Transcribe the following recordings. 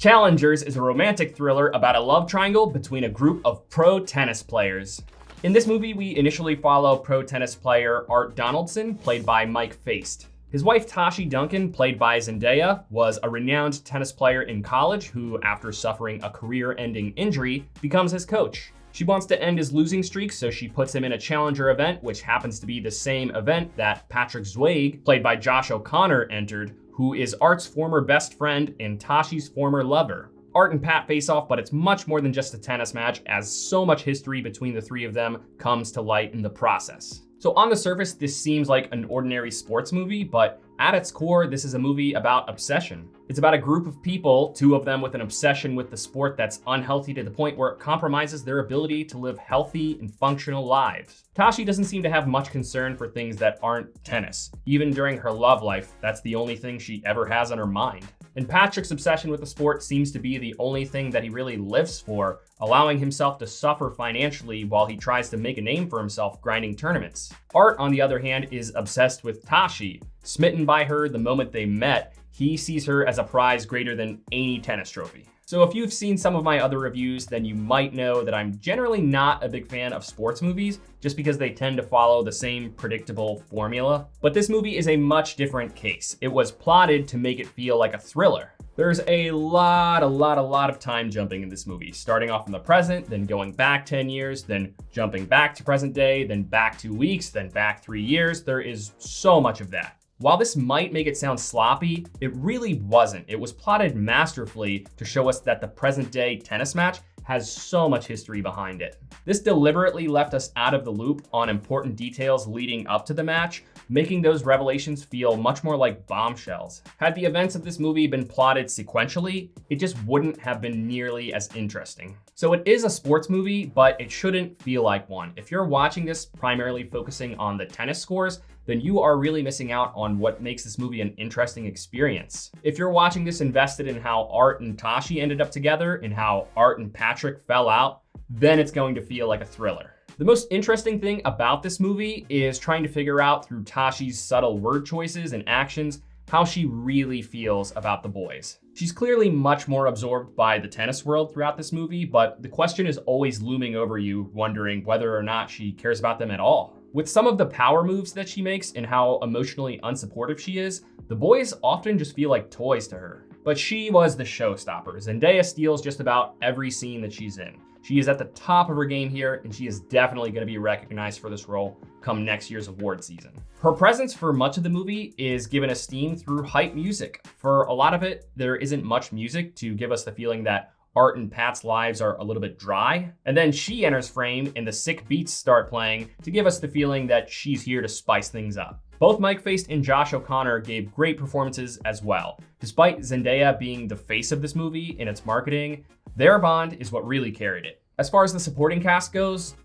Challengers is a romantic thriller about a love triangle between a group of pro tennis players. In this movie, we initially follow pro tennis player Art Donaldson, played by Mike Faist. His wife Tashi Duncan, played by Zendaya, was a renowned tennis player in college who, after suffering a career-ending injury, becomes his coach. She wants to end his losing streak, so she puts him in a challenger event, which happens to be the same event that Patrick Zweigue, played by Josh O'Connor, entered, who is Art's former best friend and Tashi's former lover. Art and Pat face off, but it's much more than just a tennis match, as so much history between the three of them comes to light in the process. So on the surface, this seems like an ordinary sports movie, but at its core, this is a movie about obsession. It's about a group of people, two of them with an obsession with the sport that's unhealthy to the point where it compromises their ability to live healthy and functional lives. Tashi doesn't seem to have much concern for things that aren't tennis. Even during her love life, that's the only thing she ever has on her mind. And Patrick's obsession with the sport seems to be the only thing that he really lives for, allowing himself to suffer financially while he tries to make a name for himself grinding tournaments. Art, on the other hand, is obsessed with Tashi. Smitten by her the moment they met, he sees her as a prize greater than any tennis trophy. So if you've seen some of my other reviews, then you might know that I'm generally not a big fan of sports movies, just because they tend to follow the same predictable formula. But this movie is a much different case. It was plotted to make it feel like a thriller. There's a lot of time jumping in this movie, starting off in the present, then going back 10 years, then jumping back to present day, then back 2 weeks, then back 3 years. There is so much of that. While this might make it sound sloppy, it really wasn't. It was plotted masterfully to show us that the present day tennis match has so much history behind it. This deliberately left us out of the loop on important details leading up to the match, making those revelations feel much more like bombshells. Had the events of this movie been plotted sequentially, it just wouldn't have been nearly as interesting. So it is a sports movie, but it shouldn't feel like one. If you're watching this primarily focusing on the tennis scores, then you are really missing out on what makes this movie an interesting experience. If you're watching this invested in how Art and Tashi ended up together and how Art and Patrick fell out, then it's going to feel like a thriller. The most interesting thing about this movie is trying to figure out through Tashi's subtle word choices and actions how she really feels about the boys. She's clearly much more absorbed by the tennis world throughout this movie, but the question is always looming over you, wondering whether or not she cares about them at all. With some of the power moves that she makes and how emotionally unsupportive she is, the boys often just feel like toys to her. But she was the showstopper. Zendaya steals just about every scene that she's in. She is at the top of her game here, and she is definitely going to be recognized for this role come next year's award season. Her presence for much of the movie is given esteem through hype music. For a lot of it, there isn't much music to give us the feeling that Art and Pat's lives are a little bit dry. And then she enters frame and the sick beats start playing to give us the feeling that she's here to spice things up. Both Mike Faist and Josh O'Connor gave great performances as well. Despite Zendaya being the face of this movie in its marketing, their bond is what really carried it. As far as the supporting cast goes,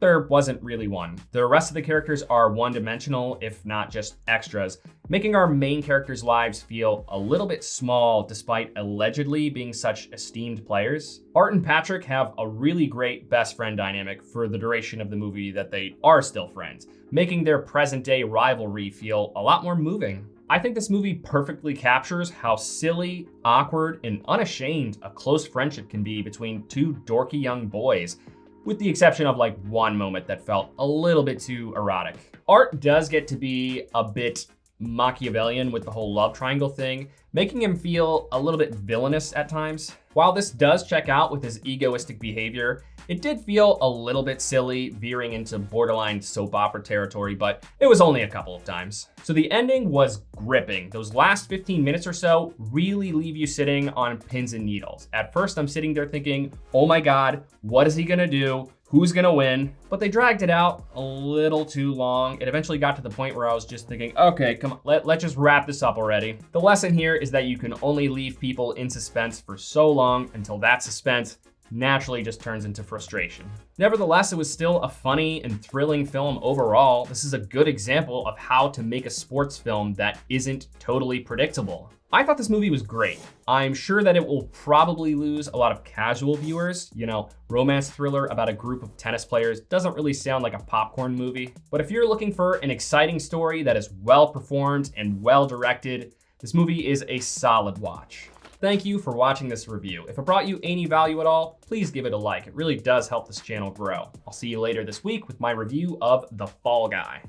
there wasn't really one. The rest of the characters are one-dimensional, if not just extras, making our main characters' lives feel a little bit small despite allegedly being such esteemed players. Art and Patrick have a really great best friend dynamic for the duration of the movie that they are still friends, making their present-day rivalry feel a lot more moving. I think this movie perfectly captures how silly, awkward, and unashamed a close friendship can be between two dorky young boys, with the exception of like one moment that felt a little bit too erotic. Art does get to be a bit Machiavellian with the whole love triangle thing, making him feel a little bit villainous at times. While this does check out with his egoistic behavior, it did feel a little bit silly, veering into borderline soap opera territory, but it was only a couple of times. So the ending was gripping. Those last 15 minutes or so really leave you sitting on pins and needles. At first, I'm sitting there thinking, oh my God, what is he gonna do? Who's gonna win? But they dragged it out a little too long. It eventually got to the point where I was just thinking, okay, come on, let's just wrap this up already. The lesson here is that you can only leave people in suspense for so long until that suspense naturally just turns into frustration. Nevertheless, it was still a funny and thrilling film overall. This is a good example of how to make a sports film that isn't totally predictable. I thought this movie was great. I'm sure that it will probably lose a lot of casual viewers. You know, romance thriller about a group of tennis players doesn't really sound like a popcorn movie. But if you're looking for an exciting story that is well performed and well directed, this movie is a solid watch. Thank you for watching this review. If it brought you any value at all, please give it a like. It really does help this channel grow. I'll see you later this week with my review of The Fall Guy.